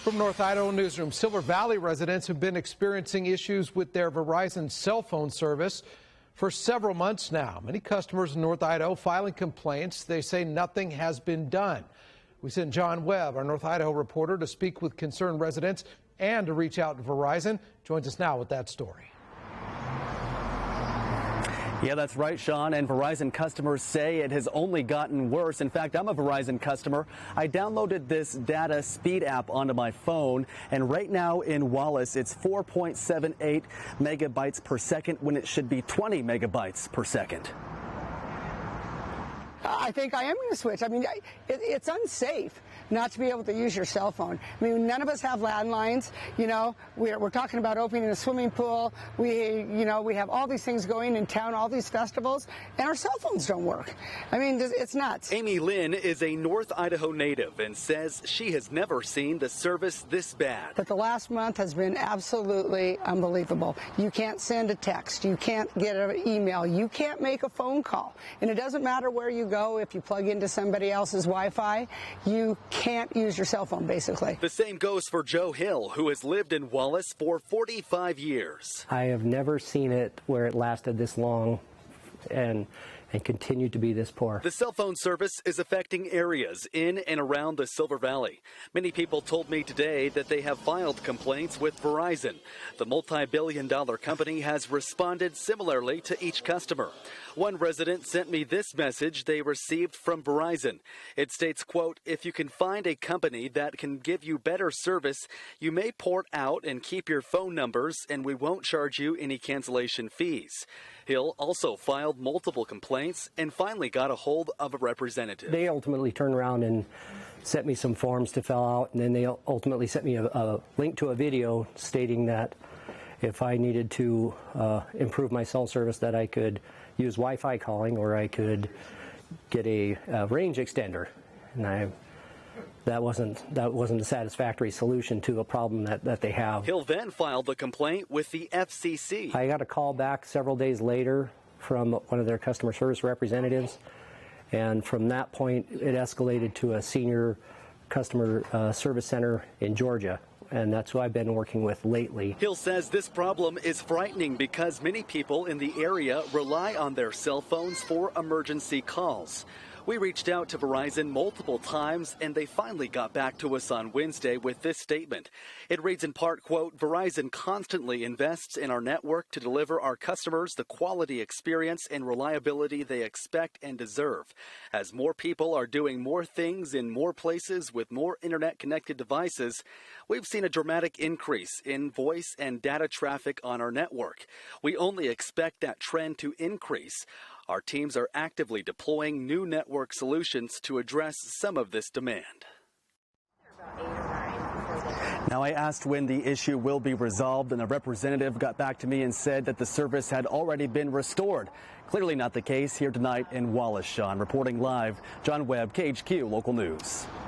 From North Idaho Newsroom, Silver Valley residents have been experiencing issues with their Verizon cell phone service for several months now. Many customers in North Idaho filing complaints. They say nothing has been done. We sent John Webb, our North Idaho reporter, to speak with concerned residents and to reach out to Verizon. Joins us now with that story. Yeah, that's right, Sean. And Verizon customers say it has only gotten worse. In fact, I'm a Verizon customer. I downloaded this data speed app onto my phone, and right now in Wallace, it's 4.78 megabytes per second when it should be 20 megabytes per second. I think I am going to switch. I mean, it's unsafe not to be able to use your cell phone. I mean, none of us have landlines. You know, we're talking about opening a swimming pool. We have all these things going in town, all these festivals, and our cell phones don't work. I mean, it's nuts. Amy Lynn is a North Idaho native and says she has never seen the service this bad. But the last month has been absolutely unbelievable. You can't send a text. You can't get an email. You can't make a phone call. And it doesn't matter where you go. If you plug into somebody else's Wi-Fi, you can't use your cell phone, basically. The same goes for Joe Hill, who has lived in Wallace for 45 years. I have never seen it where it lasted this long and continued to be this poor. The cell phone service is affecting areas in and around the Silver Valley. Many people told me today that they have filed complaints with Verizon. The multi-billion-dollar company has responded similarly to each customer. One resident sent me this message they received from Verizon. It states, quote, "If you can find a company that can give you better service, you may port out and keep your phone numbers, and we won't charge you any cancellation fees." Hill also filed multiple complaints and finally got a hold of a representative. They ultimately turned around and sent me some forms to fill out, and then they ultimately sent me a link to a video stating that if I needed to improve my cell service, that I could use Wi-Fi calling or I could get a range extender. And that wasn't a satisfactory solution to a problem that they have. Hill then filed the complaint with the FCC. I got a call back several days later from one of their customer service representatives, and from that point it escalated to a senior customer service center in Georgia, and that's who I've been working with lately. Hill says this problem is frightening because many people in the area rely on their cell phones for emergency calls. We reached out to Verizon multiple times, and they finally got back to us on Wednesday with this statement. It reads in part, quote, "Verizon constantly invests in our network to deliver our customers the quality experience and reliability they expect and deserve. As more people are doing more things in more places with more internet-connected devices, we've seen a dramatic increase in voice and data traffic on our network. We only expect that trend to increase. Our teams are actively deploying new network solutions to address some of this demand." Now, I asked when the issue will be resolved, and a representative got back to me and said that the service had already been restored. Clearly not the case here tonight in Wallace. Sean, reporting live, John Webb, KHQ Local News.